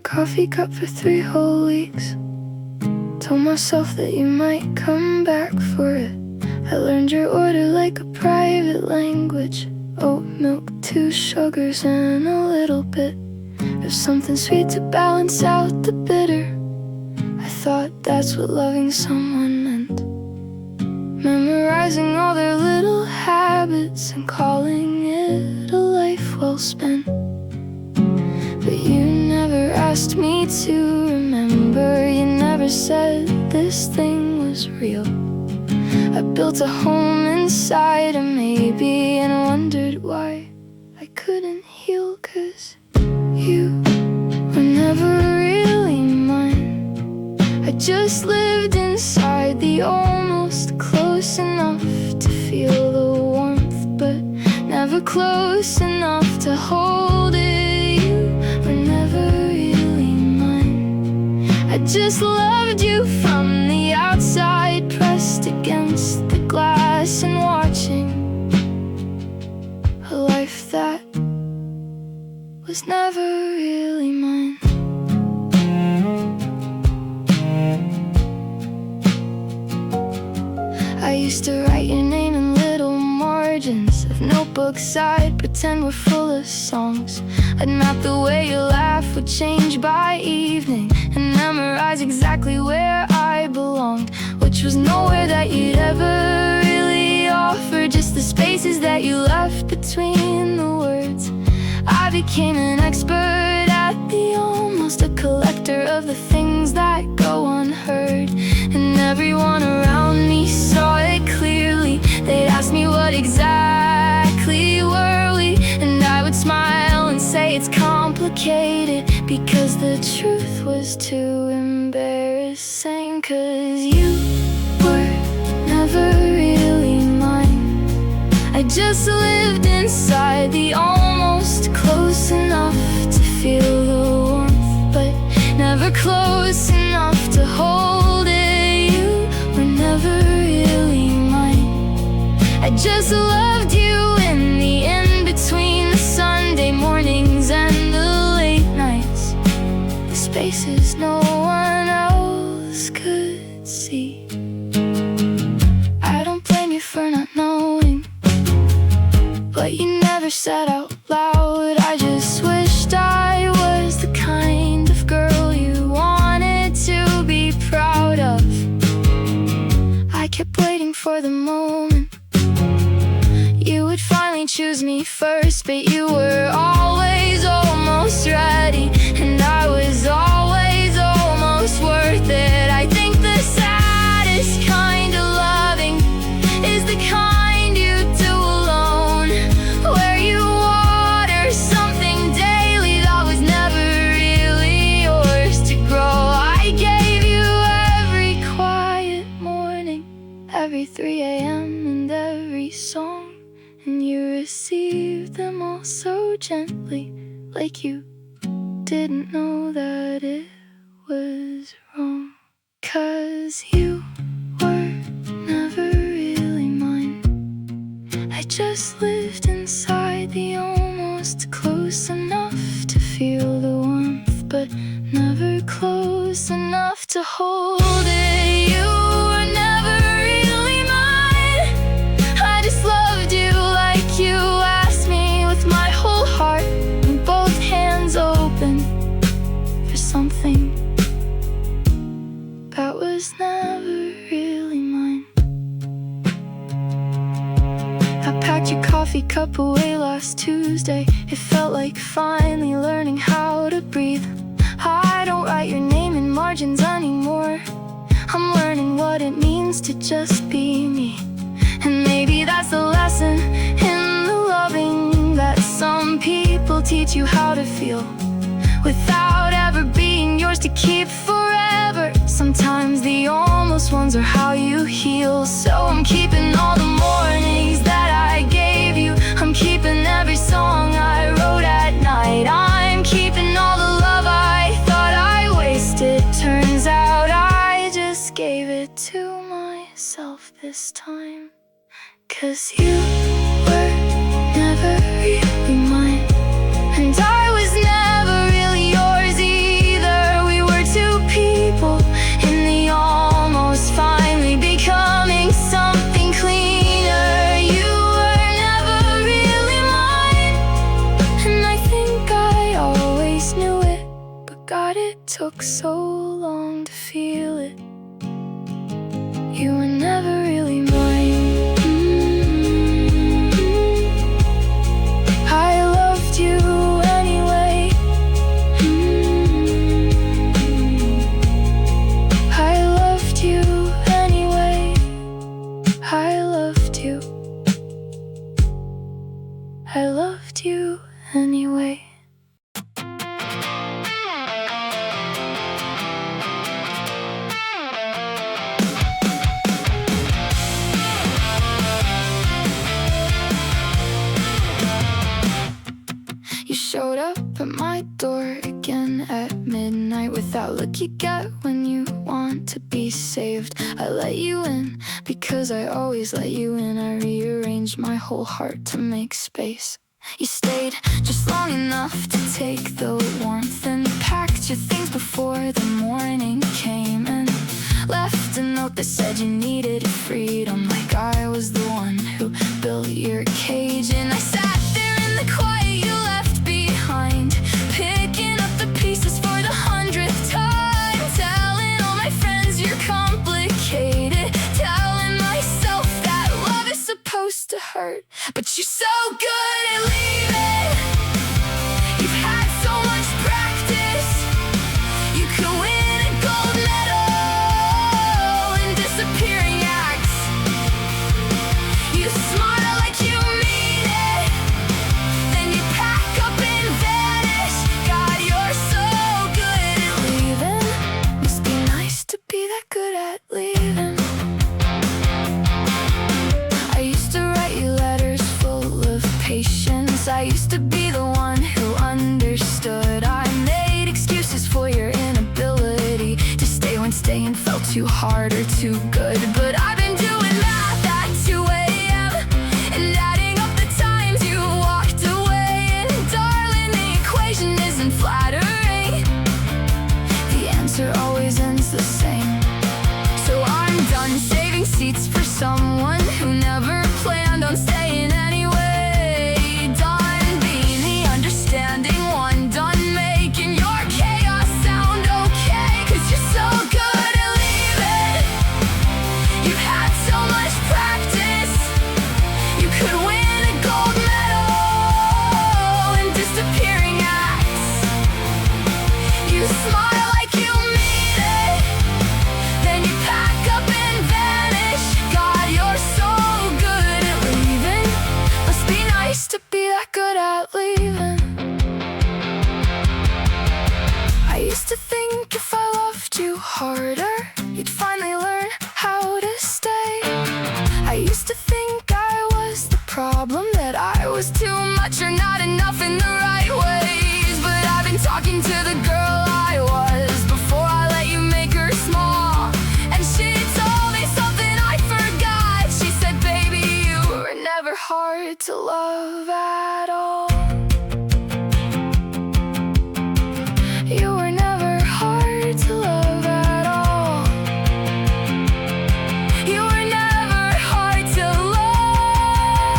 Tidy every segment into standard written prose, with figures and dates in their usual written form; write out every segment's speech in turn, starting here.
coffee cup for 3 whole weeks. Told myself that you might come back for it. I learned your order like a private language. Oat milk, 2 sugars, and a little bit of something sweet to balance out the bitter. I thought that's what loving someone meant, memorizing all their little habits and calling it a life well spent. But you never asked me to remember. You never said this thing was real. I built a home inside of maybe and wondered why I couldn't heal. 'Cause you were never really mine. I just lived inside the almost close enough to feel the warmth, but never close enough to hold it. You were never really mine. I just loved you from the outside, pressed against the glass and watching a life that was never really mine. I used to write your name in little margins of notebooks. I'd pretend we're full of songs. I'd map the way your laugh would change by evening and memorize exactly where I belonged, which was nowhere that you'd ever really offer, just the spaces that you left between the words. I became an expert at the almost, a collector of the things that go unheard. And everyone around me saw it clearly. They'd ask me what exactly were we, and I would smile and say it's complicated, because the truth was too embarrassing. 'Cause you were never really mine. I just lived inside the almost close enough to feel the warmth, but never close enough to hold it. You were never really mine. I just loved you in the in-between, the Sunday mornings and the late nights, the spaces no one else could see. I don't blame you for not knowing, but you never said out loud. I just wished I was the kind of girl you wanted to be proud of. I kept waiting for the moment you would finally choose me first, but you were always almost ready, and I was always almost worth it. I think the saddest kind of loving is the kind you do alone, where you water something daily that was never really yours to grow. I gave you every quiet morning, every 3 a.m. and every song, and you received them all so gently, like you didn't know that it was wrong. 'Cause you were never really mine. I just lived inside the almost close enough to feel the warmth, but never close enough to hold it. You were never really mine. I just loved you like you asked me, with my whole heart and both hands open for something that was never really mine. I packed your coffee cup away last Tuesday. It felt like finally learning how to breathe. I don't write your name in margins anymore. I'm learning what it means to just be me. And maybe that's the lesson in the loving, that some people teach you how to feel without ever being yours to keep forever. Sometimes the almost ones are how you heal. So I'm keeping all the mornings that I gave you. I'm keeping every song I wrote at night. I'm keeping all the love I thought I wasted. Turns out I just gave it to myself this time. 'Cause you were never really mine, and I was never really yours either. it took so long to feel it. You were never really mine. I loved you anyway. I loved you anyway. I loved you. I loved you anyway. You showed up at my door again at midnight with that look you get when you want to be saved. I let you in because I always let you in. I rearranged my whole heart to make space. You stayed just long enough to take the warmth and packed your things before the morning came, and left a note that said you needed freedom, like I was the one who built your cage. And I sat there in the quiet you left behind, picking up the pieces for the 100th time, telling all my friends you're complicated, telling myself that love is supposed to hurt, but you're so good at leaving. You've had so much practice. You could win a gold medal in disappearing acts. You smile like you mean it, then you pack up and vanish. God, you're so good at leaving. Must be nice to be that good at leaving. I used to write you letters full of patience. I used to be the one who understood. I made excuses for your inability to stay when staying felt too hard or too good. But I've been doing math at 2 a.m. and adding up the times you walked away. And darling, the equation isn't flattering. The answer always ends the same. So I'm done saving seats for someone who never planned on staying anyway. Done being the understanding one, done making your chaos sound okay. 'Cause you're so good at leaving. You've had so much practice. You could win a gold medal in disappearing acts. You smile like you mean it, then you pack up and vanish. God, you're so good at leaving. Must be nice to be that good at leaving. I used to think if I loved you harder, you'd finally learn how to stay. I used to think I was the problem, that I was too much or not enough in the right ways. But I've been talking to the girl I was before I let you make her small, and she told me something I forgot. She said, baby, you were never hard to love at all. You were never hard to love at all. You were never hard to love.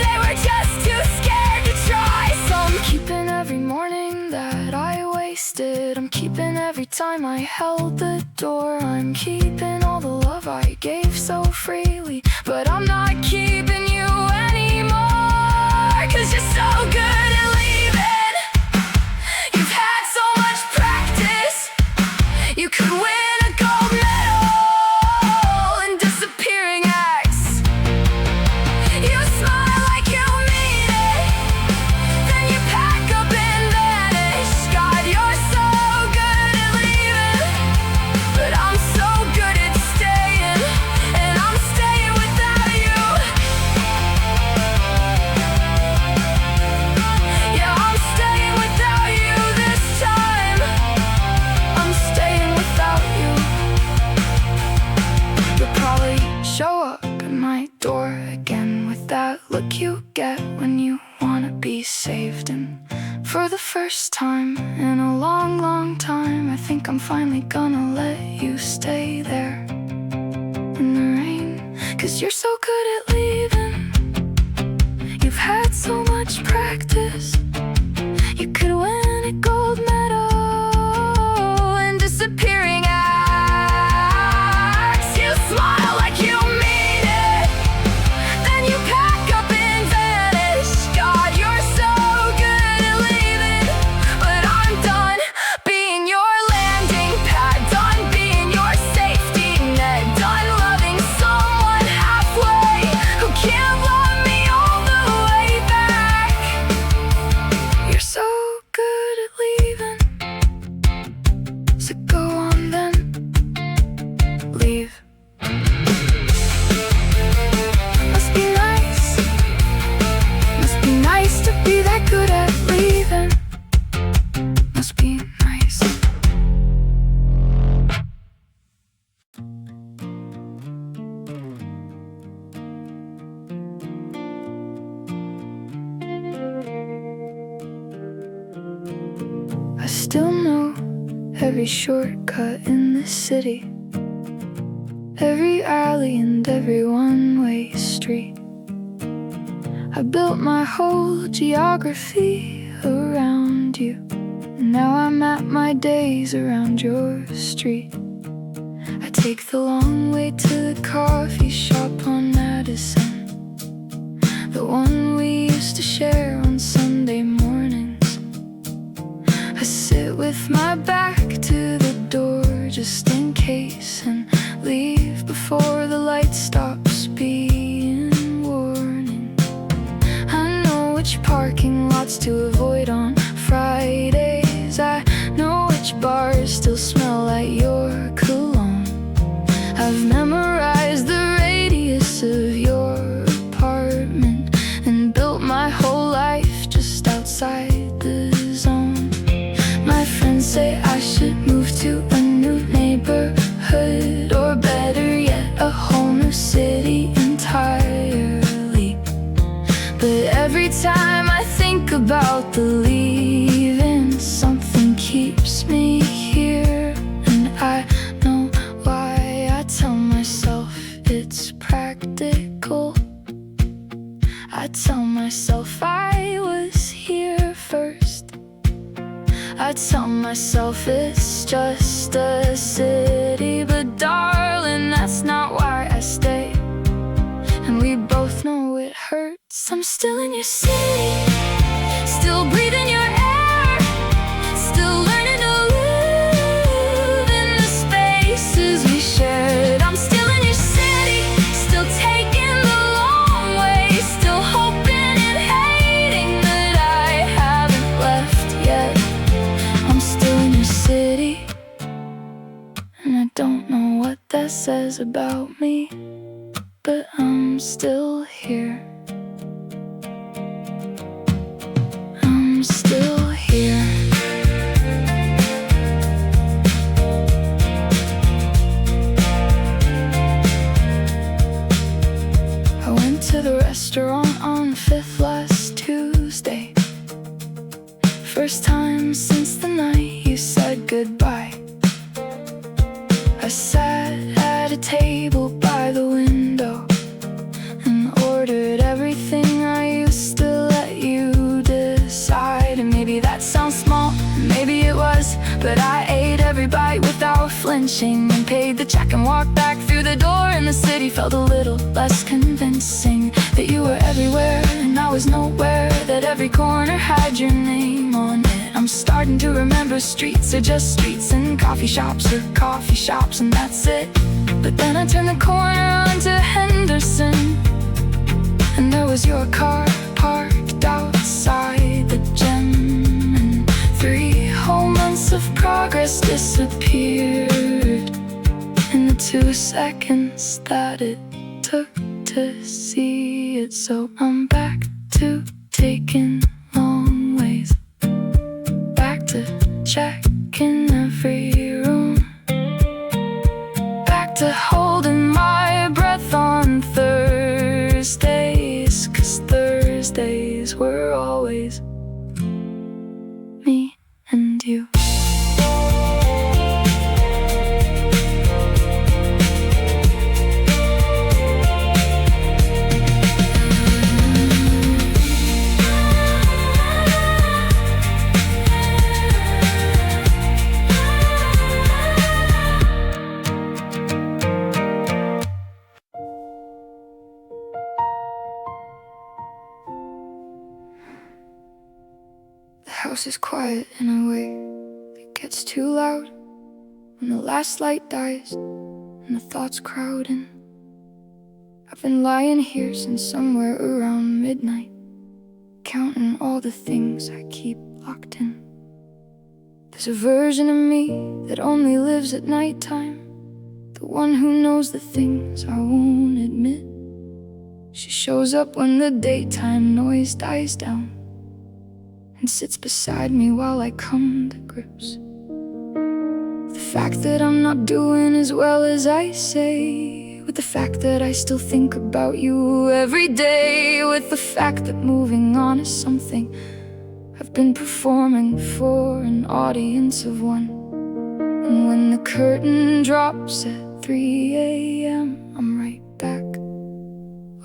They were just too scared to try. So I'm keeping every morning that I wasted. I'm keeping every time I held the door. I'm keeping all the love I gave so freely. But I'm not keeping you anymore. 'Cause you're so good at leaving. You've had so much practice. You could win a gold medal in disappearing acts. You smile like you mean it, then you pack up and vanish. God, you're so good at leaving, but I'm so good at staying, and I'm staying without you. Yeah, I'm staying without you this time. I'm staying without you. You'll probably show up at my door again with that look you get when you wanna be saved. And for the first time in a long, long time, I think I'm finally gonna let you stay there in the rain. 'Cause you're so good at leaving. You've had so much practice. You could win a gold medal every shortcut in the city, every alley and every one-way street. I built my whole geography around you, and now I map my days around your street. I take the long way to the coffee shop on Madison, the one we used to share on Sunday mornings. I sit with my back to the door just in case, and leave before the light stops being warning. I know which parking lots to avoid on Fridays. I know which bars still smell like your cologne. I've memorized the radius of your apartment and built my whole life just outside the zone. My friends say I should move to a new neighborhood, or better yet, a whole new city entirely. But every time I think about the leaving, something keeps me here. And I know why. I tell myself it's practical. I tell myself I was here first. I tell myself it's just a city, but darling, that's not why I stay. And we both know it hurts. I'm still in your city, still breathing your air, still learning to live in the spaces we shared. I'm still in your city, still taking the long way, still hoping and hating that I haven't left yet. I'm still in your city, and I don't know what that says about me, but I'm still here. I'm still here. I went to the restaurant on 5th last Tuesday, first time since the night you said goodbye. I sat at a table by the window and ordered everything I used to let you decide. And maybe that sounds small, maybe it was, but I ate every bite without flinching and paid the check and walked back through the door. And the city felt a little less convincing, that you were everywhere and I was nowhere, that every corner had your name on it. I'm starting to remember streets are just streets, and coffee shops are coffee shops, and that's it. But then I turned the corner onto Henderson, and there was your car parked outside the gym, and 3 whole months of progress disappeared in the 2 seconds that it took to see it. So I'm back to taking long ways, back to checking every room, back to holding my breath on Thursdays, 'cause Thursdays were always me and you. The house is quiet in a way that gets too loud when the last light dies and the thoughts crowd in. I've been lying here since somewhere around midnight, counting all the things I keep locked in. There's a version of me that only lives at nighttime, the one who knows the things I won't admit. She shows up when the daytime noise dies down and sits beside me while I come to grips with the fact that I'm not doing as well as I say, with the fact that I still think about you every day, with the fact that moving on is something I've been performing for an audience of one. And when the curtain drops at 3 a.m., I'm right back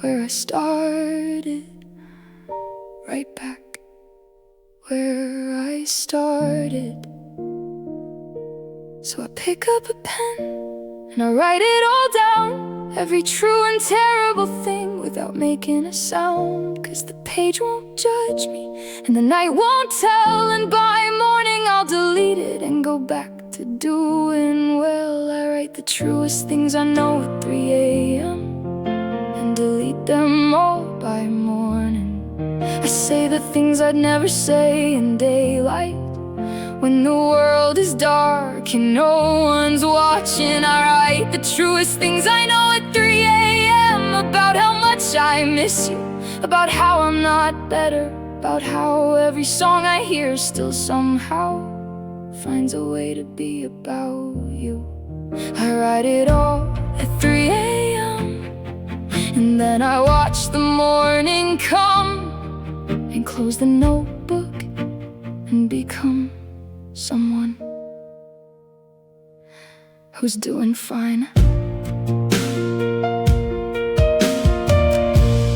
where I started. Right back where I started. So I pick up a pen and I write it all down, every true and terrible thing without making a sound. 'Cause the page won't judge me and the night won't tell, and by morning I'll delete it and go back to doing well. I write the truest things I know at 3 a.m. and delete them all by morning. I say the things I'd never say in daylight, when the world is dark and no one's watching. I write the truest things I know at 3 a.m. about how much I miss you, about how I'm not better, about how every song I hear still somehow finds a way to be about you. I write it all at 3 a.m. and then I watch the morning come and close the notebook and become someone who's doing fine.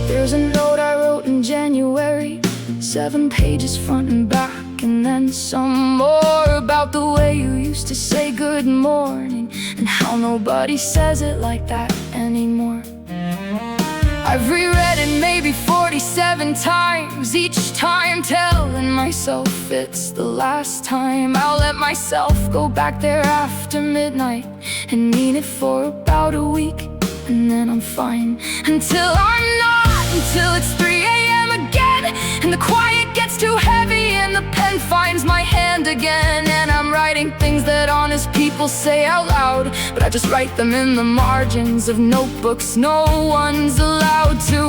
There's a note I wrote in January, 7 pages front and back, and then some more about the way you used to say good morning and how nobody says it like that anymore. I've reread it maybe 47 times, each time telling myself it's the last time. I'll let myself go back there after midnight and mean it for about a week, and then I'm fine. Until I'm not, until it's 3 a.m. again, and the quiet gets too heavy and the pen finds my hand again. And I'm writing things that honest people say out loud, but I just write them in the margins of notebooks no one's allowed to.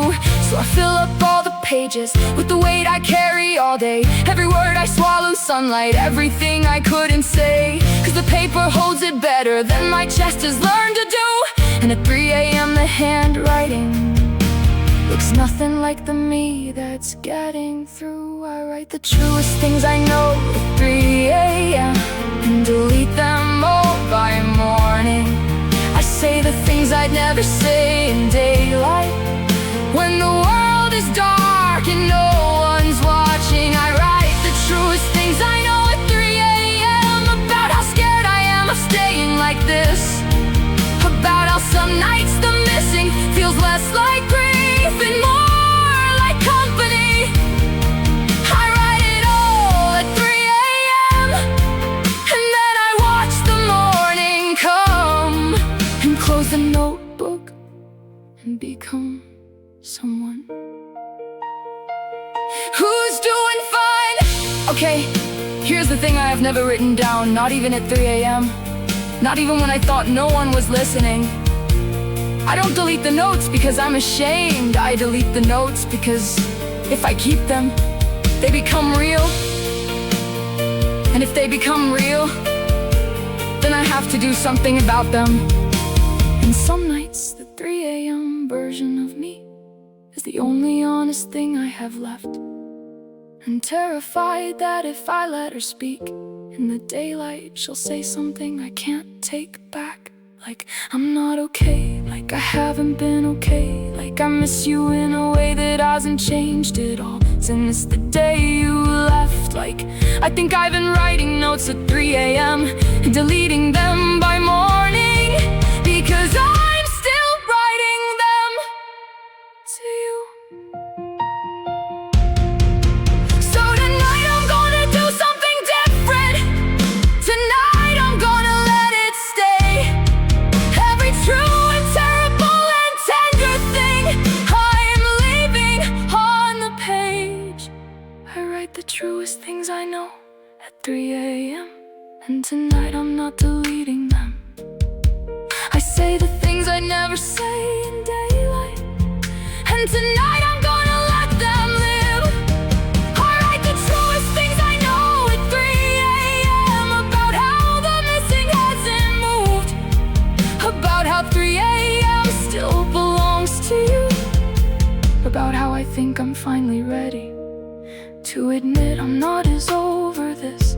So I fill up all the pages with the weight I carry all day, every word I swallow sunlight, everything I couldn't say, 'cause the paper holds it better than my chest has learned to do. And at 3 a.m. the handwriting looks nothing like the me that's getting through. I write the truest things I know at 3 a.m. and delete them all by morning. I say the things I'd never say in daylight, when the world is dark and no one's watching. I write the truest things I know at 3 a.m. about how scared I am of staying like this, about how some nights the missing feels less like grief and more like company. I write it all at 3 a.m. and then I watch the morning come and close the notebook and become someone who's doing fine. Okay, here's the thing I have never written down, not even at 3 a.m. Not even when I thought no one was listening. I don't delete the notes because I'm ashamed. I delete the notes because if I keep them, they become real. And if they become real, then I have to do something about them. And some nights, the 3 a.m. version of me is the only honest thing I have left. I'm terrified that if I let her speak in the daylight, she'll say something I can't take back, like I'm not okay, like I haven't been okay, like I miss you in a way that hasn't changed at all since the day you left. Like I think I've been writing notes at 3 a.m. and deleting them by morning, because I'm still writing them to you. The truest things I know at 3 a.m. and tonight I'm not deleting them. I say the things I never say in daylight, and tonight I'm gonna let them live. I write the truest things I know at 3 a.m. about how the missing hasn't moved, about how 3 a.m. still belongs to you, about how I think I'm finally ready to admit I'm not as over this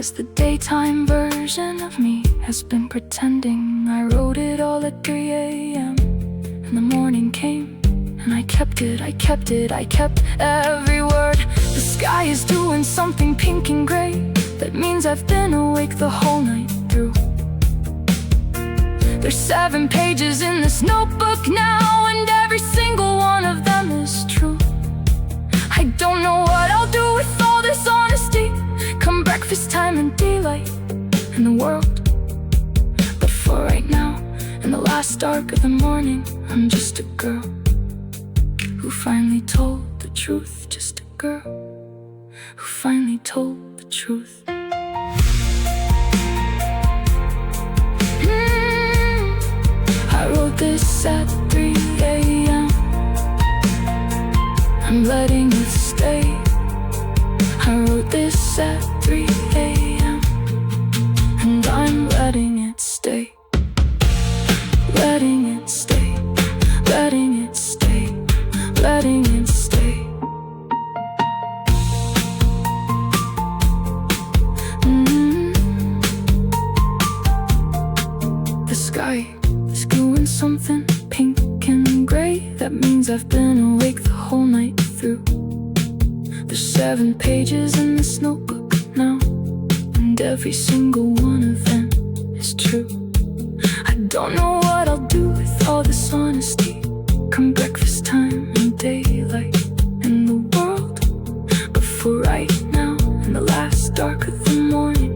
'cause the daytime version of me has been pretending. I wrote it all at 3 a.m. and the morning came, and I kept it, I kept it, I kept every word. The sky is doing something pink and gray. That means I've been awake the whole night through. There's 7 pages in this notebook now, and every single one of them is true. I don't know what I'll do with all this honesty, come breakfast time and daylight in the world. But for right now, in the last dark of the morning, I'm just a girl who finally told the truth. Just a girl who finally told the truth. I wrote this at 3 a.m. I'm letting it stay. I wrote this at 3 a.m. and I'm letting it stay. Letting it stay. Letting it stay. Letting it stay. The sky is doing something pink and gray. That means I've been awake the whole night through. There's 7 pages in this notebook now, and every single one of them is true. I don't know what I'll do with all this honesty, come breakfast time and daylight in the world. But for right now, in the last dark of the morning,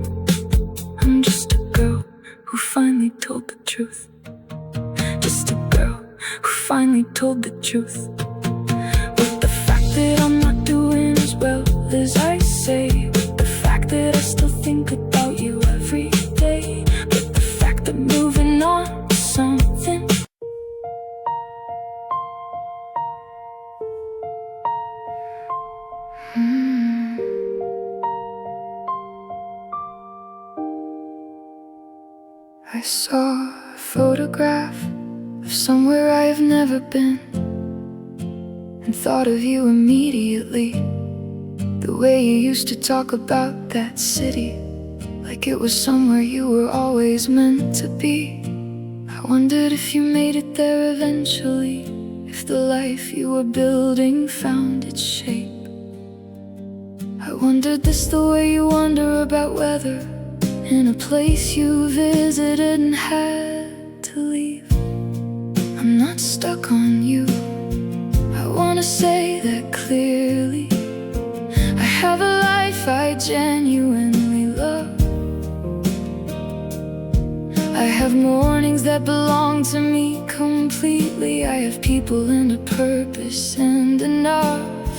I'm just a girl who finally told the truth. Just a girl who finally told the truth. With the fact that I'm not doing as well as I say, with the fact that I still think about you every day, with the fact that moving on to something. I saw a photograph of somewhere I've never been, and thought of you immediately. The way you used to talk about that city, like it was somewhere you were always meant to be. I wondered if you made it there eventually, if the life you were building found its shape. I wondered this the way you wonder about weather in a place you visited and had to leave. I'm not stuck on you, I wanna say that clearly. I have a life I genuinely love. I have mornings that belong to me completely. I have people and a purpose and enough.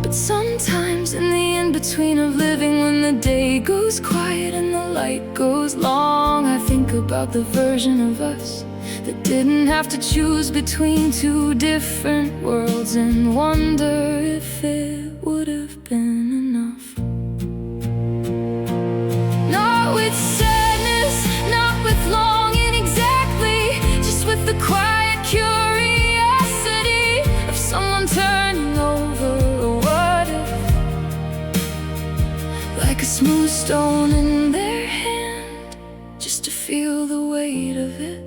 But sometimes in the in-between of living, when the day goes quiet and the light goes long, I think about the version of us that didn't have to choose between 2 different worlds, and wonder if it would have been enough. Not with sadness, not with longing exactly, just with the quiet curiosity of someone turning over a what if, like a smooth stone in their hand, just to feel the weight of it,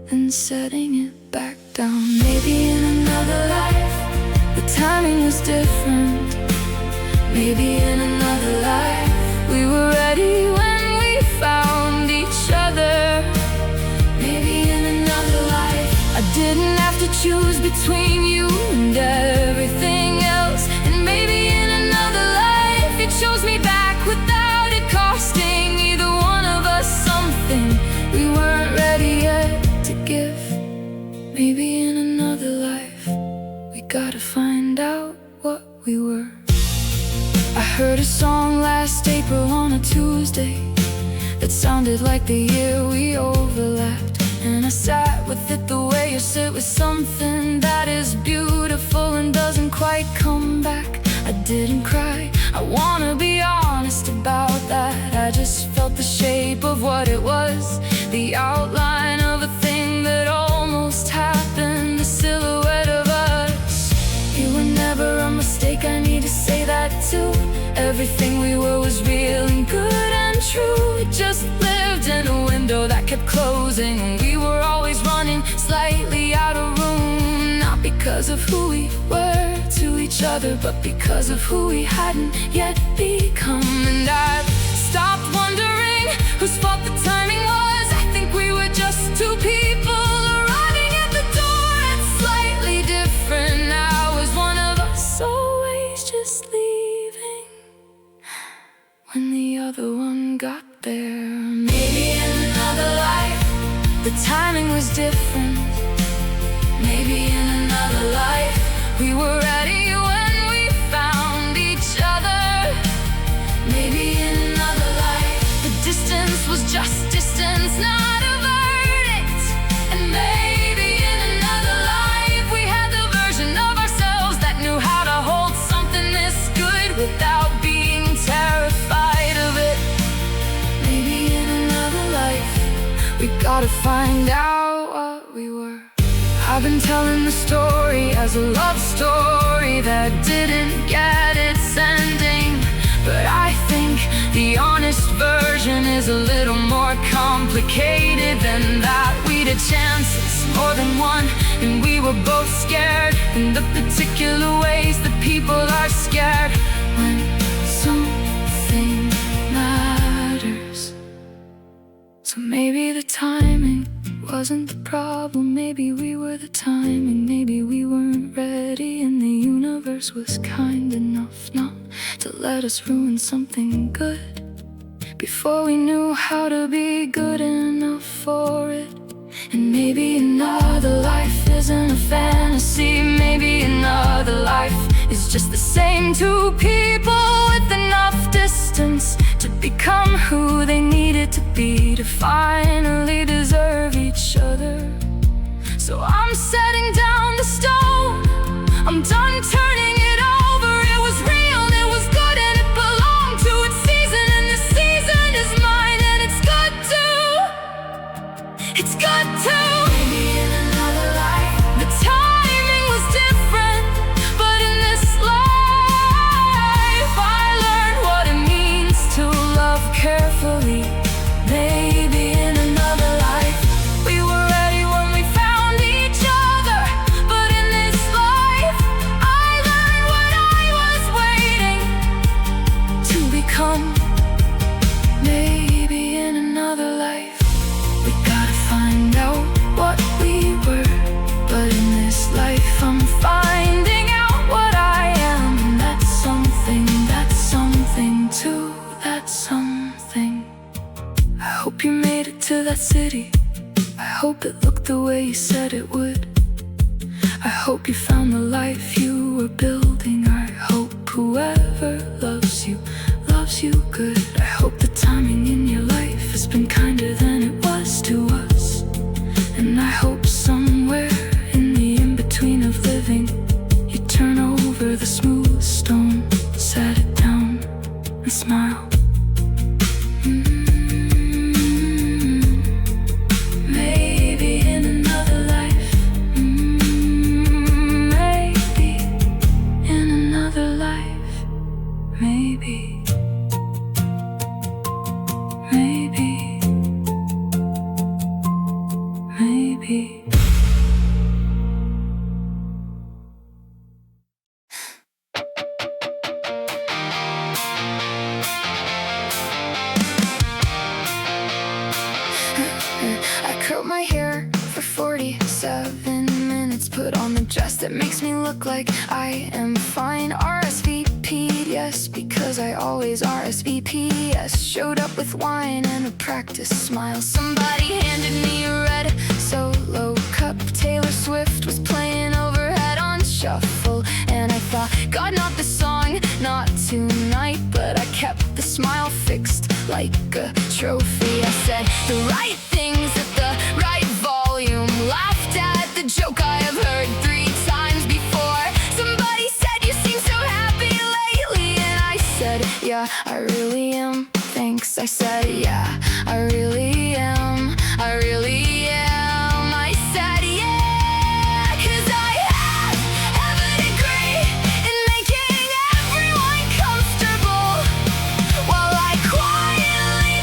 then setting it back down. Maybe in another life the timing was different. Maybe in another life we were ready when we found each other. Maybe in another life I didn't have to choose between you and everything else. And maybe in another life you chose me back without it costing either one of us something we weren't ready yet to give. Maybe in another life we gotta find out what we were. I heard a song last April on a Tuesday that sounded like the year we overlapped, and I sat with it the way you sit with something that is beautiful and doesn't quite come back. I didn't cry, I wanna be honest about that. I just felt the shape of what it was, the outline of a thing that almost happened, the silhouette of us. You were never a mistake, I need to say that too. Everything we were was real and good and true. true. We just lived in a window that kept closing. We were always running slightly out of room, not because of who we were to each other, but because of who we hadn't yet become. And I've stopped wondering whose fault the timing was. I think we were just two people arriving at the door at slightly different hours. One of us always just leaving when the other one got there. Maybe in another life the timing was different. Maybe in another life we were ready when we found each other. Maybe in another life the distance was just distance, not a verdict. And maybe in another life we had the version of ourselves that knew how to hold something this good without being terrified of it. Maybe in another life we gotta find out what we were. I've been telling the story as a love story that didn't get its ending, but I think the honest version is a little more complicated than that. We'd had chances, more than one, and we were both scared in the particular ways that people are scared when something matters. So maybe the timing wasn't the problem. Maybe we were the timing. Maybe we weren't ready, and the universe was kind enough not to let us ruin something good before we knew how to be good enough for it. And maybe another life isn't a fantasy. Maybe another life is just the same two people with enough distance to become who they needed to be to finally deserve each other. So I'm setting down the stone. I'm done turning it over. It was real and it was good and it belonged to its season, and this season is mine, and it's good too. It's good too. Maybe in another life the timing was different, but in this life I learned what it means to love carefully. Maybe in another life we were ready when we found each other, but in this life I learned what I was waiting to become. Maybe in another life we gotta find out what we were, but in this life I'm finding out what I am, and that's something too, that's something. I hope you made it to that city. I hope it looked the way you said it would. I hope you found the life you were building. I hope whoever loves you good. I hope the timing in your life has been kinder than it was to us. And I hope somewhere in the in-between of living you turn over the smooth stone, set it down and smile. Maybe in another life. Maybe in another life. Maybe. Maybe. Maybe. I curled my hair for 47 minutes, put on the dress that makes me look like I am fine. RSVP'd yes, because I always RSVP yes. Showed up with wine and a practice smile. Somebody handed me a red Solo cup. Taylor Swift was playing overhead on shuffle, and I thought, God, not this song, not tonight. But I kept the smile fixed like a trophy. I said the right things at the right volume, laughed at the joke I have heard 3 times before. Somebody said, you seem so happy lately, and I said, yeah, I really am, thanks. I said, yeah, I really am, I really am. I said, yeah, 'cause I have a degree in making everyone comfortable, while I quietly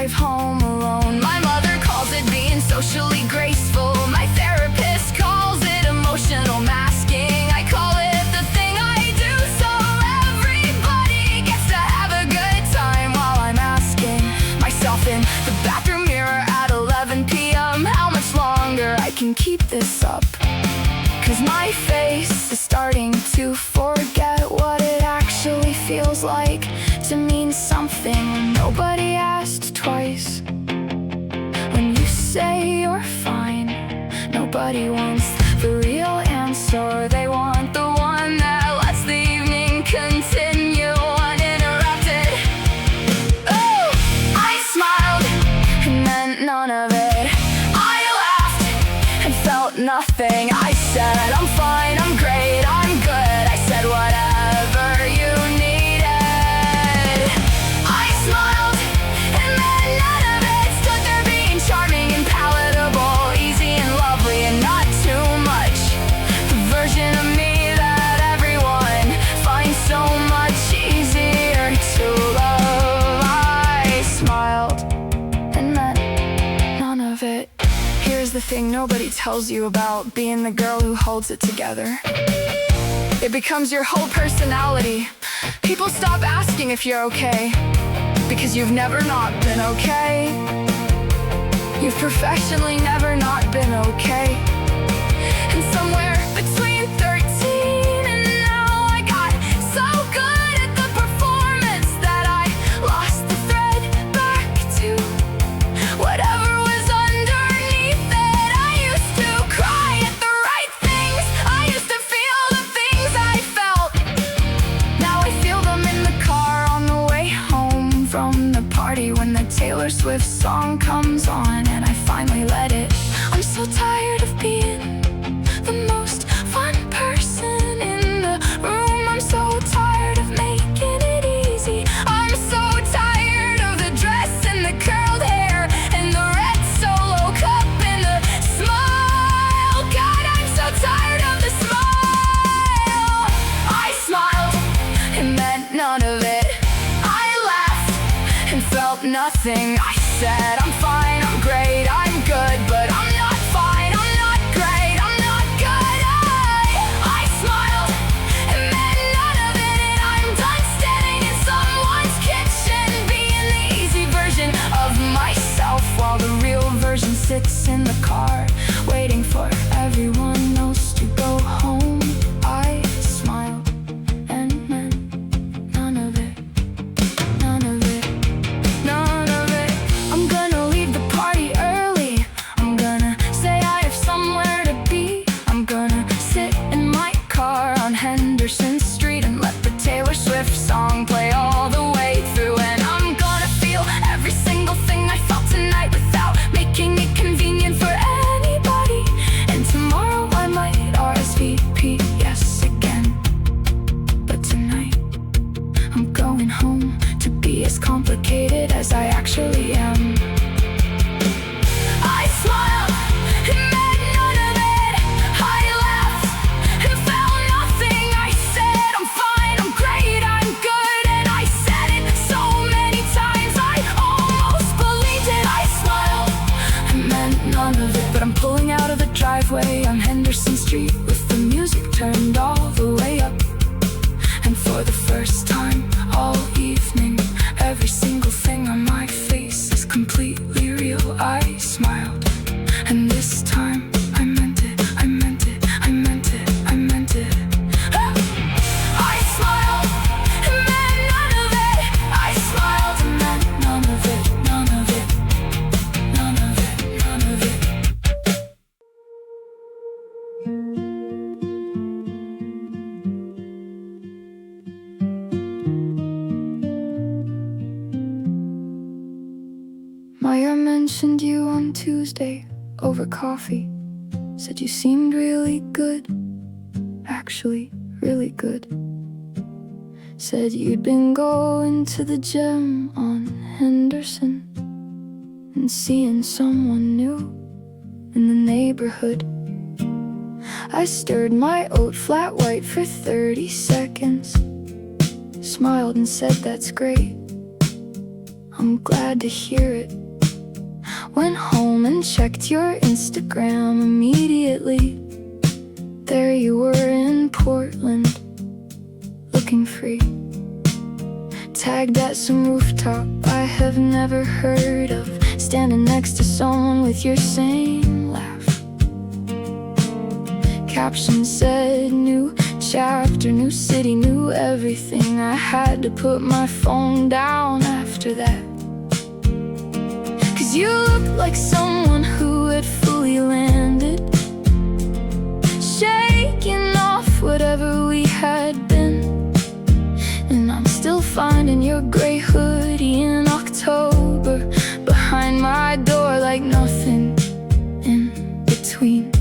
drive home alone. My mother calls it being socially graceful. My therapist calls it emotional masking. I call it the thing I do so everybody gets to have a good time, while I'm asking myself in the bathroom mirror at 11 p.m. how much longer I can keep this up. 'Cause my face is starting to forget what it actually feels like to mean something when nobody asked twice. When you say you're fine, nobody wants the real answer. They want the one that lets the evening continue uninterrupted. Oh, I smiled and meant none of it. I laughed and felt nothing. I said, I'm fine, I'm great, I'm good. I said whatever you needed. I smiled and meant none of it. Stood there being charming and palatable, easy and lovely and not too much. The version of me that everyone finds so much easier to love. I smiled and meant none of it. Here's the thing nobody tells you about being the girl who holds it together. It becomes your whole personality. People stop asking if you're okay, because you've never not been okay. You've professionally never not been okay. And somewhere between 13 and now I got so good at the performance that I lost the thread back to whatever was underneath it. I used to cry at the right things. I used to feel the things I felt. Now I feel them in the car on the way home from the party when the Taylor Swift song comes on and I finally let it. I'm so tired of being the most fun person in the room. I'm so tired of making it easy. I'm so tired of the dress and the curled hair and the red solo cup and the smile. God, I'm so tired of the smile. I smiled and meant none of it. I laughed and felt nothing. I said, I'm fine, I'm great, I'm good, but I'm not fine, I'm not great, I'm not good. I smiled and meant none of it, and I'm done standing in someone's kitchen, being the easy version of myself, while the real version sits in the car, waiting for everyone else to go home. I smiled and meant none of it, none of it, none of it. I'm gonna leave the party early. I'm gonna say I have somewhere to be. I'm gonna sit in my car on Henderson Street and let the Taylor Swift song play all the way through. And I'm gonna feel every single thing I felt tonight without making it convenient for anybody. And tomorrow I might RSVP, yes again. But tonight I'm going home to be as complicated as I actually am. I smiled and meant none of it. I laughed and felt nothing. I said, I'm fine, I'm great, I'm good. And I said it so many times I almost believed it. I smiled and meant none of it. But I'm pulling out of the driveway on Henderson Street with the music turned all the way up. And for the first time all evening, every single thing on my face is completely real. I smiled, and this time I meant it, I meant it, I meant it, I meant it. I smiled and meant none of it. I smiled and meant none of it, none of it, none of it, none of it. Maya mentioned you on Tuesday over coffee. Said you seemed really good, actually really good. Said you'd been going to the gym on Henderson and seeing someone new in the neighborhood. I stirred my oat flat white for 30 seconds, smiled and said that's great. I'm glad to hear it. Went home and checked your Instagram immediately. There you were in Portland, looking free. Tagged at some rooftop I have never heard of, standing next to someone with your same laugh. Caption said, new chapter, new city, new everything. I had to put my phone down after that. 'Cause you looked like someone who had fully landed, shaking off whatever we had been. And I'm still finding your gray hoodie in October behind my door, like nothing in between.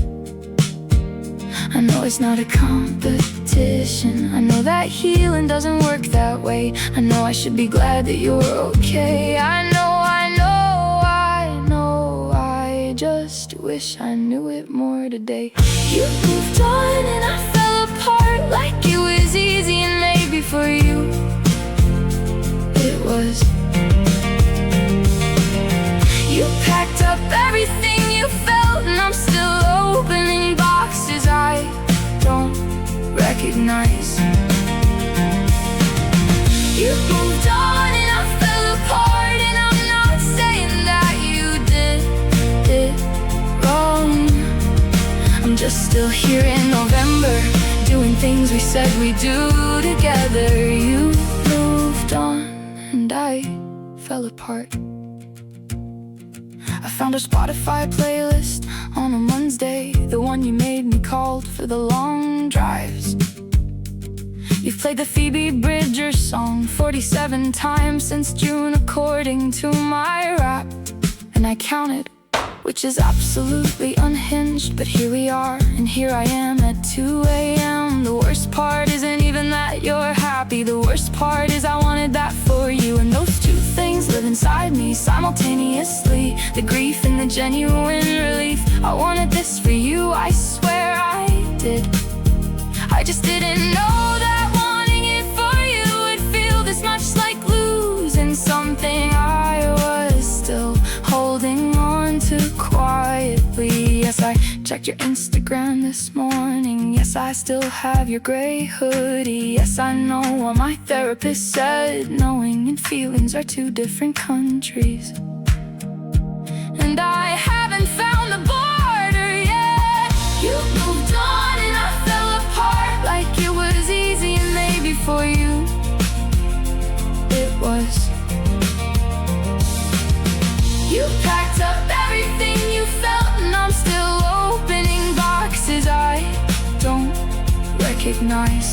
I know it's not a competition, I know that healing doesn't work that way. I know I should be glad that you're okay. I just wish I knew it more today. You moved on and I fell apart, like it was easy and maybe for you it was. You packed up everything you felt, and I'm still opening boxes I don't recognize. You moved on and I fell apart, and I'm not saying that you did it wrong. I'm just still here in November, doing things we said we'd do together. You moved on and I fell apart. I found a Spotify playlist on a Wednesday, the one you made me called for the long drives. You've played the Phoebe Bridgers song 47 times since June, according to my rap. And I counted, which is absolutely unhinged, but here we are, and here I am at 2 a.m. The worst part isn't even that you're happy. The worst part is I wanted that for you, and those two things live inside me simultaneously, the grief and the genuine relief. I wanted this for you, I swear I did. I just didn't know that wanting it for you would feel this much like losing something I was still holding on to quietly. Yes, I checked your Instagram this morning. Yes, I still have your gray hoodie. Yes, I know what my therapist said, knowing and feelings are two different countries. And I haven't found the border yet. You moved on and I fell apart, like it was easy and maybe for you it was. You packed up everything you felt, and I'm still opening boxes I don't recognize.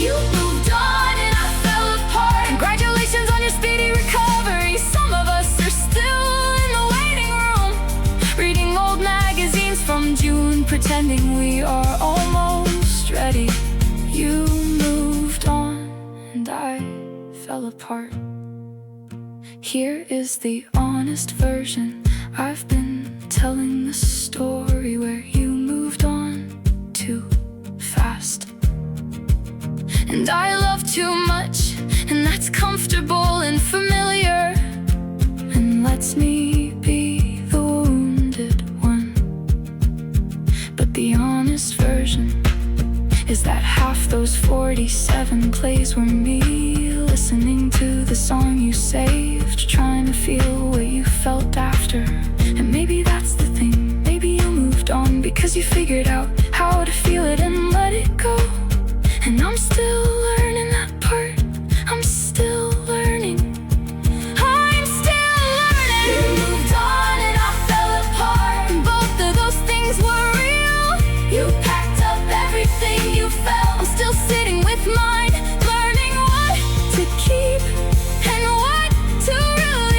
You moved on and I fell apart. Congratulations on your speedy recovery. Some of us are still in the waiting room, reading old magazines from June, pretending we are almost ready. You moved on and I fell apart. Here is the honest version. I've been telling the story where you moved on too fast. And I love too much, and that's comfortable and familiar, and lets me be the wounded one. But the honest version is that half those 47 plays were me listening to the song you saved, trying to feel what you felt after. And maybe that's the thing, maybe you moved on because you figured out how to feel it and let it go. And I'm still learning that part, I'm still learning, I'm still learning. You moved on and I fell apart, and both of those things were real. You packed up everything you felt, I'm still sitting with mine, learning what to keep and what to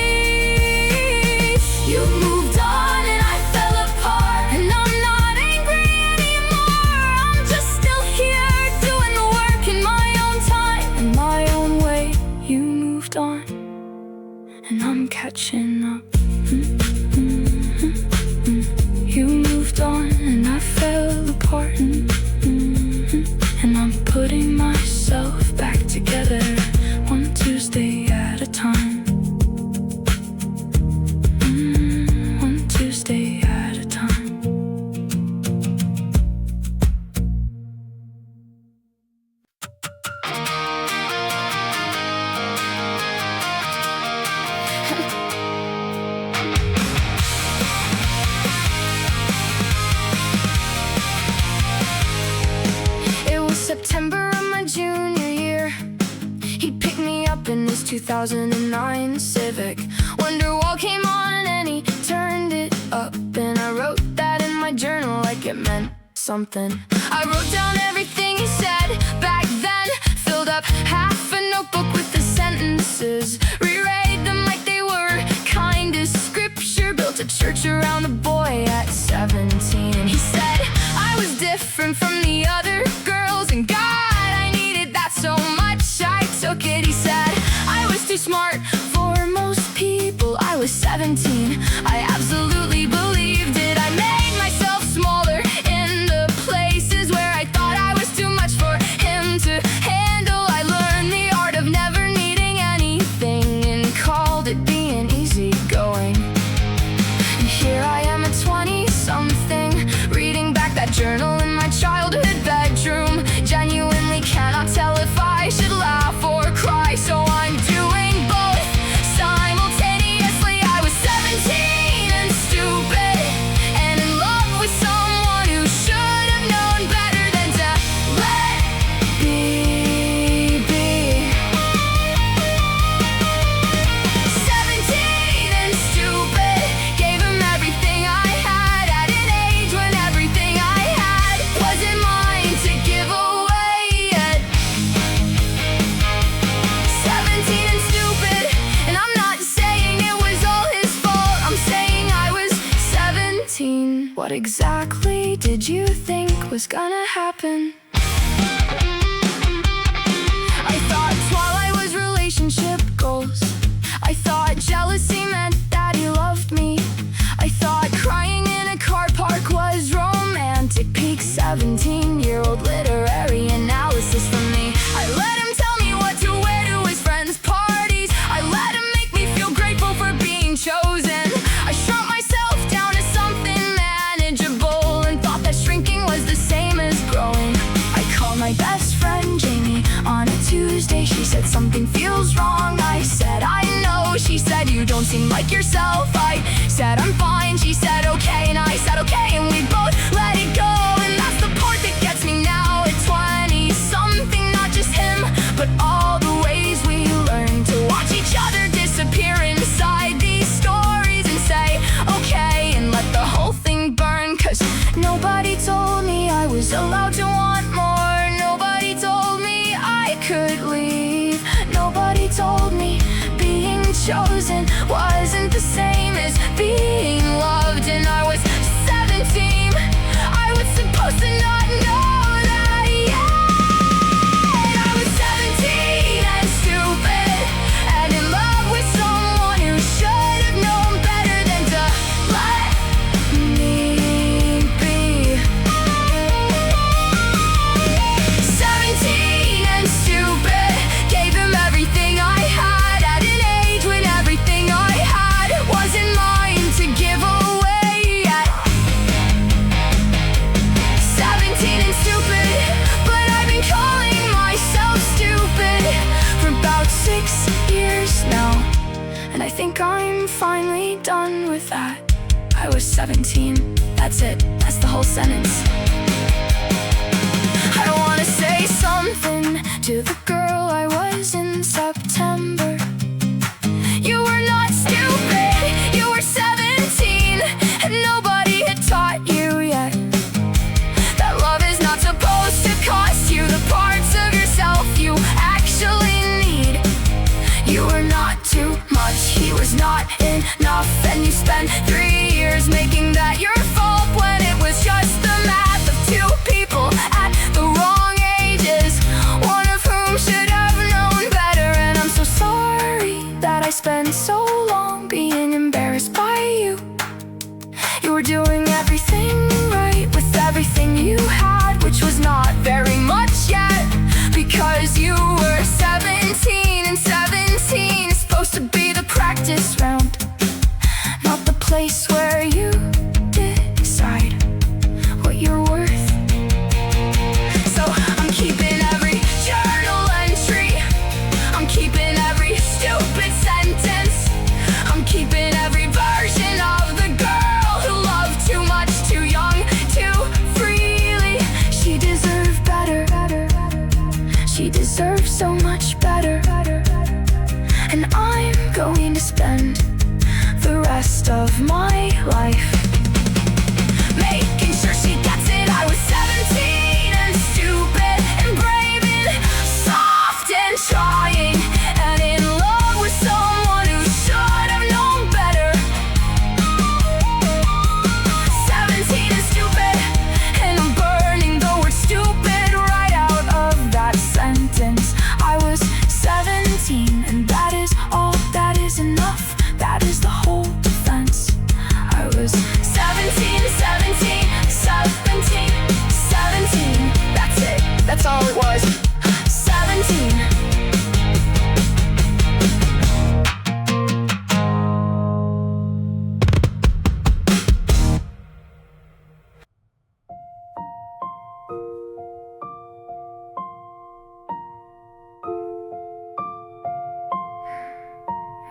release. You moved on and I fell apart, and I'm not angry anymore. I'm just still here doing the work in my own time, in my own way. You moved on and I'm catching up. You moved on and I fell apart, and I'm putting myself back together one Tuesday up in his 2009 Civic. Wonderwall came on and he turned it up, and I wrote that in my journal like it meant something. I wrote down everything he said back then, filled up half a notebook with the sentences, reread them like they were kind of scripture, built a church around the boy at 17. And he said I was different from the other girls, and God, I needed that so much I took it. He said I was too smart for most people. I was 17, I absolutely believed it. I made myself smaller in the places where I thought I was too much for him to handle. I learned the art of never needing anything and called it being easy going. And here I am at 20-something, reading back that journal in my childhood bedroom. Genuinely cannot tell if I should laugh or cry, so I'm doing both simultaneously. I was 17 and stupid, and in love with someone who should have known better than to let me be. 17 and stupid, gave him everything I had at an age when everything I had wasn't mine to give away yet. 17 and stupid, and I'm not saying it was all his fault, I'm saying I was 17. What exactly did you think was gonna happen? I thought Twilight was relationship goals. I thought jealousy meant that he loved me. I thought crying in a car park was romantic. Peak 17-year-old literary analysis from me. I let him tell me what to wear to his friends' parties. I let him make me feel grateful for being chosen. I shrunk myself down to something manageable and thought that shrinking was the same as growing. I called my best friend Jamie on a Tuesday. She said something feels wrong. I said I know. She said you don't seem like yourself. I said I'm fine. She said okay, and I said okay, and we both let it go. And that's the part that gets me now at 20-something. Not just him, but all the ways we learn to watch each other disappear inside these stories and say okay and let the whole thing burn. Cause nobody told me I was allowed to want more. Nobody told me I could leave. Nobody told me being chosen wasn't the same as being loved. And I was 17, I was supposed to not know that yet. I was 17 and stupid, and in love with someone who should have known better than to let me be. 17 and stupid, gave him everything I had at an age when everything I had wasn't mine to give away yet. 17 and stupid, but I've been calling myself stupid for about 6 years now, and I think I'm finally done with that. I was 17, that's it, that's the whole sentence. I wanna say something to the girl I was in September. You were not stupid, you were 17, and nobody had taught you yet that love is not supposed to cost you the parts of yourself you actually need. You were not too much, he was not enough, and you spent 3 years making that your fault when it was just the math of two people at the wrong ages, one of whom should have known better. And I'm so sorry that I spent so long being embarrassed by you. You were doing everything right with everything you had, which was not very much yet, because you were 17, and 17 is supposed to be the practice round, not the place where you did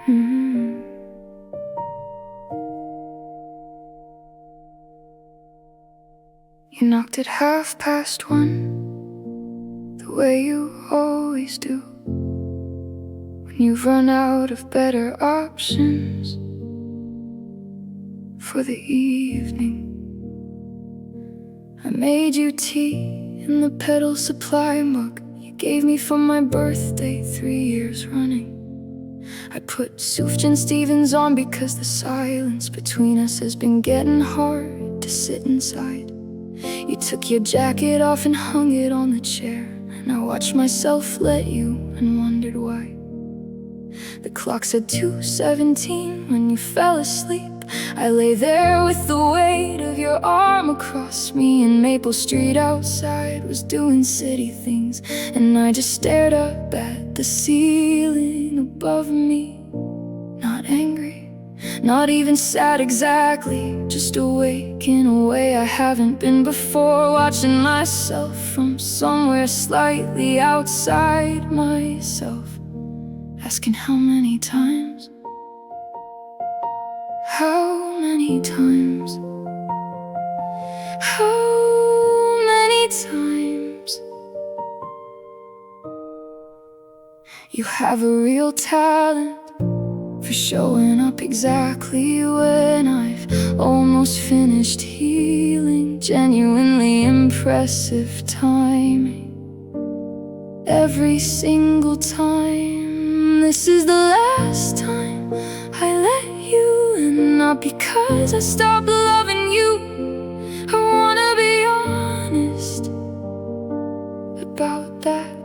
Mm-hmm. You knocked at 1:30, the way you always do, when you've run out of better options for the evening. I made you tea in the pedal supply mug you gave me for my birthday 3 years running. I put Sufjan Stevens on because the silence between us has been getting hard to sit inside. You took your jacket off and hung it on the chair, and I watched myself let you and wondered why. The clock said 2:17 when you fell asleep. I lay there with the weight of your arm across me, and Maple Street outside was doing city things, and I just stared up at the ceiling above me. Not angry, not even sad exactly, just awake in a way I haven't been before, watching myself from somewhere slightly outside myself, asking how many times. How many times? How many times? You have a real talent for showing up exactly when I've almost finished healing. Genuinely impressive timing every single time. This is the last time I let you in, not because I stopped loving you. I wanna be honest about that.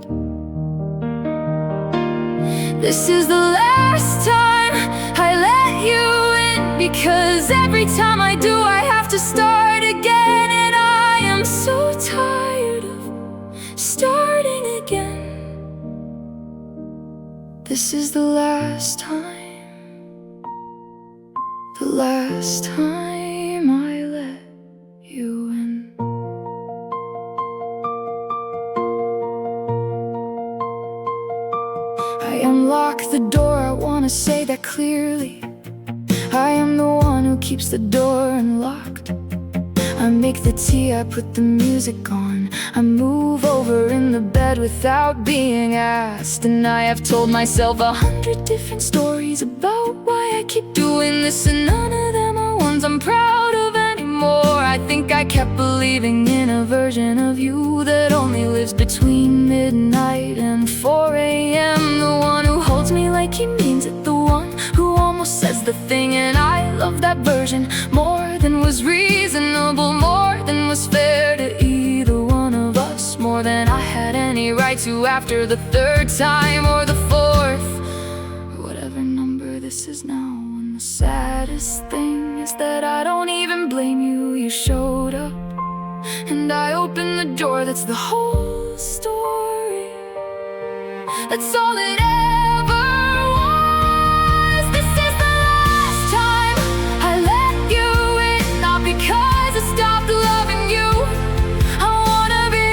This is the last time I let you in, because every time I do I have to start again, and I am so tired of starting again. This is the last time, the last time I let you in. I unlock the door, I wanna say that clearly. I am the one who keeps the door unlocked. I make the tea, I put the music on. I move over in the bed without being asked, and I have told myself 100 different stories about why I keep doing this, and none of them are ones I'm proud of anymore. I think I kept believing in a version of you that only lives between midnight and 4 a.m. The one who holds me like he means it, the one who almost says the thing, and I love that version more than was reasonable, more than was fair to either one of us, more than I had any right to after the third time or the fourth, or whatever number this is now. And the saddest thing is that I don't even blame you. You showed up and I opened the door. That's the whole story. That's all it ever was. This is the last time I let you in, not because I stopped loving you. I wanna be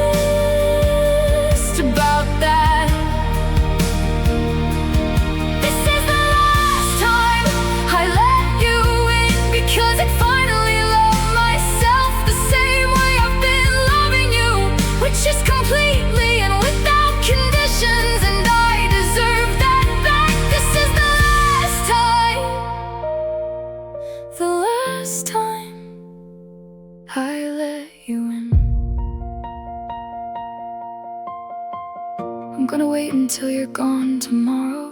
honest about that. This is the last time I let you in, because I finally love myself the same way I've been loving you, which is completely and without conditions, and I deserve that back. This is the last time, the last time I let you in. I'm gonna wait until you're gone tomorrow.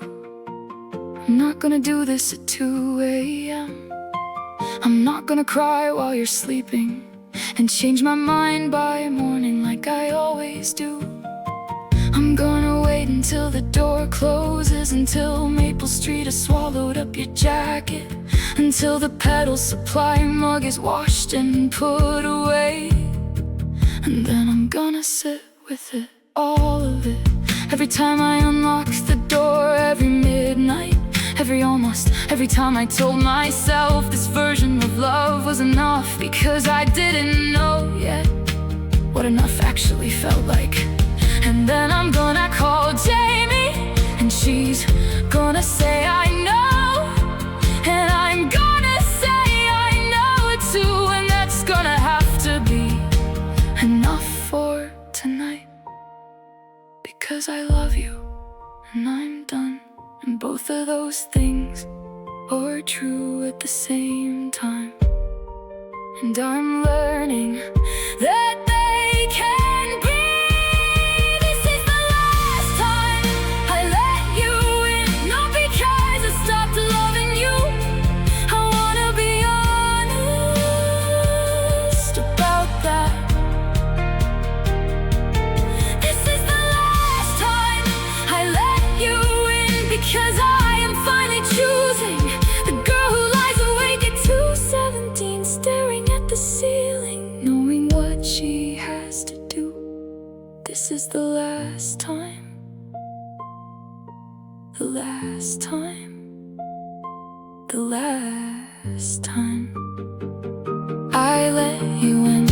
I'm not gonna do this at 2 a.m. I'm not gonna cry while you're sleeping and change my mind by morning like I always do. I'm gonna wait until the door closes, until Maple Street has swallowed up your jacket, until the pedal supply mug is washed and put away. And then I'm gonna sit with it, all of it. Every time I unlock the door, every midnight, every time I told myself this version of love was enough, because I didn't know yet what enough actually felt like. And then I'm gonna call Jamie, and she's gonna say and I'm done. And both of those things are true at the same time. And I'm learning that they can be. This is the last time I let you in, not because I stopped loving you. I wanna be honest about that. This is the last time I let you in, because I am finally choosing the girl who lies awake at 2:17, staring at the ceiling, knowing what she has to do. This is the last time, the last time, the last time I let you in.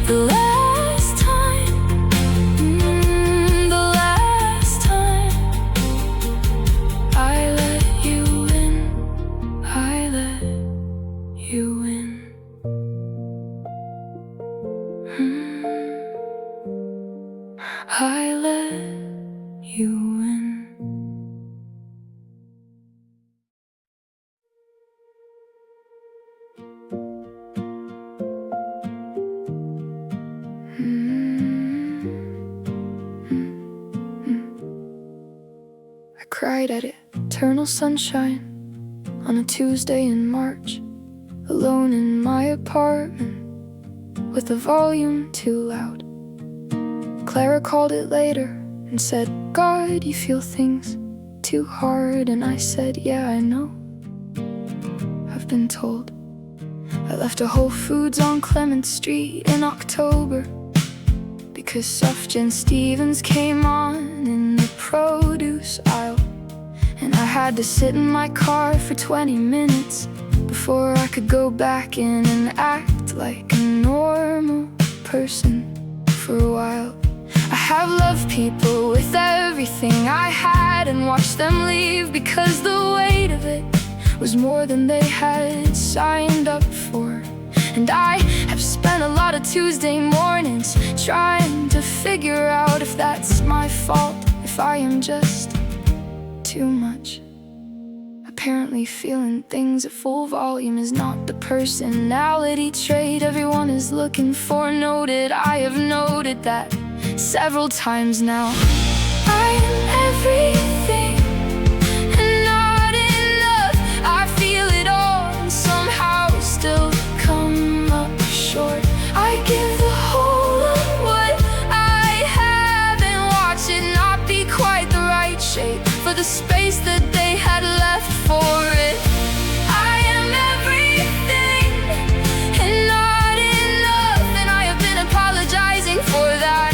The last time, the last time I let you in, I let you in. I let you in. I cried at eternal sunshine on a Tuesday in March, alone in my apartment with the volume too loud. Clara called it later and said, "God, you feel things too hard." And I said, "Yeah, I know, I've been told." I left a Whole Foods on Clement Street in October because Sufjan Stevens came on in the produce aisle. And I had to sit in my car for 20 minutes before I could go back in and act like a normal person for a while. I have loved people with everything I had and watched them leave because the weight of it was more than they had signed up for. And I have spent a lot of Tuesday mornings trying to figure out if that's my fault, if I am just too much. Apparently feeling things at full volume is not the personality trait everyone is looking for. Noted, I have noted that several times now. I am everything and not enough. I feel it all and somehow still come up short. I give the whole of what I have and watch it not be quite the right shape for the space that they had left for it. I am everything and not enough, and I have been apologizing for that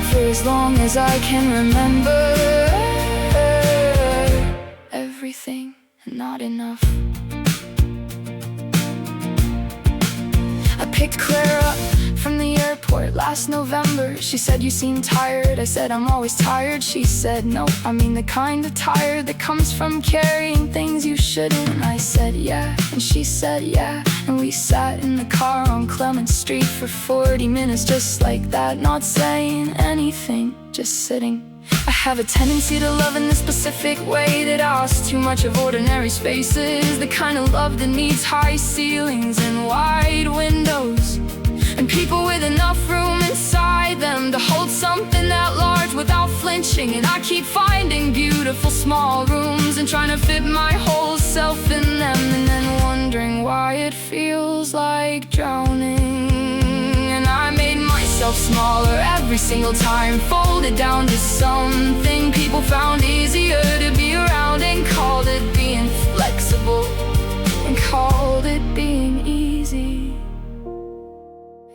for as long as I can remember. Everything and not enough. I picked Claire up from the airport last November. She said, "You seem tired." I said, "I'm always tired." She said, "No, I mean the kind of tired that comes from carrying things you shouldn't." And I said, "Yeah," and she said, "Yeah." And we sat in the car on Clement Street for 40 minutes just like that, not saying anything, just sitting. I have a tendency to love in the specific way that asks too much of ordinary spaces, the kind of love that needs high ceilings and wide windows, and people with enough room inside them to hold something that large without flinching. And I keep finding beautiful small rooms and trying to fit my whole self in them, and then wondering why it feels like drowning. And I made myself smaller every single time, folded down to something people found easier to be around, and called it being flexible, and called it being easy,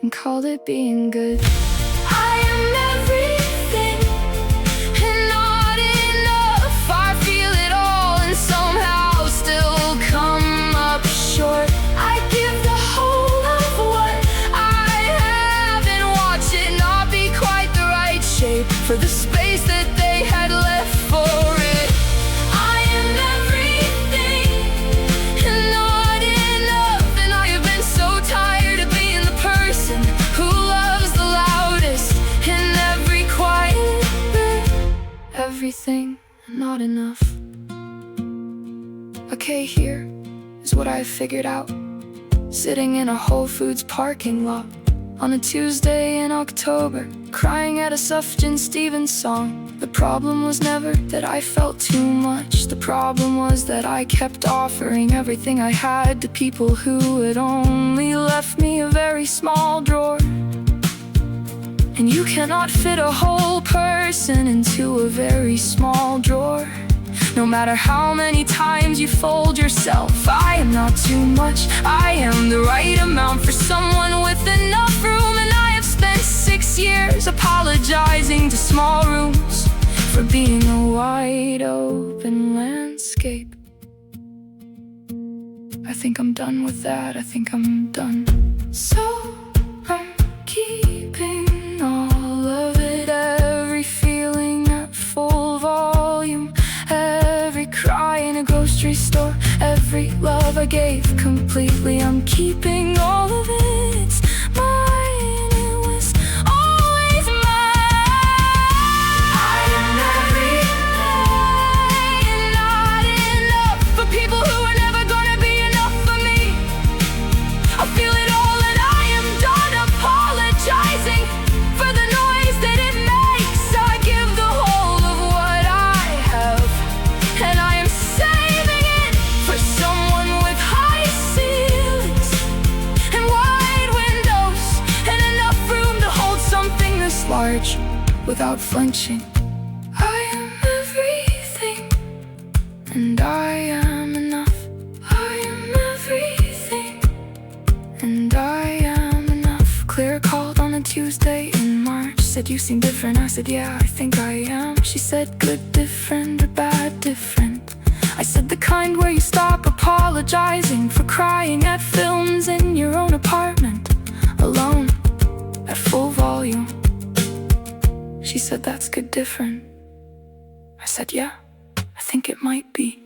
and called it being good. I am everything and not enough. I feel it all and somehow still come up short. I give the whole of what I have and watch it not be quite the right shape for the space that they had left for it. I am everything and not enough, and I have been so tired of being the person who loves the loudest in every quiet room. everything and not enough. Okay, here is what I figured out. Sitting in a Whole Foods parking lot on a Tuesday in October, crying at a Sufjan Stevens song. The problem was never that I felt too much. The problem was that I kept offering everything I had to people who had only left me a very small drawer. And you cannot fit a whole person into a very small drawer. No matter how many times you fold yourself, I am not too much. I am the right amount for someone with enough room. And I have spent 6 years apologizing to small rooms for being a wide open landscape. I think I'm done with that, I think I'm done. So I'm keeping all of it, every feeling at full volume, every cry in a grocery store, every love I gave completely. I'm keeping all of it, it's mine, it was always mine. I am everything and not enough for people who are never gonna be enough for me. I feel it all and I am done apologizing for the noise that it makes. I give the whole of what I have, and I am saving it for someone with high ceilings and wide windows and enough room to hold something this large without flinching. I am everything and I am enough. I am everything and I am enough. Claire called on a Tuesday in March, said you seem different. I said yeah, I think I am. She said good different or bad different. I said the kind where you stop apologizing for crying at films in your own apartment, alone, at full volume. She said that's good different. I said yeah, I think it might be.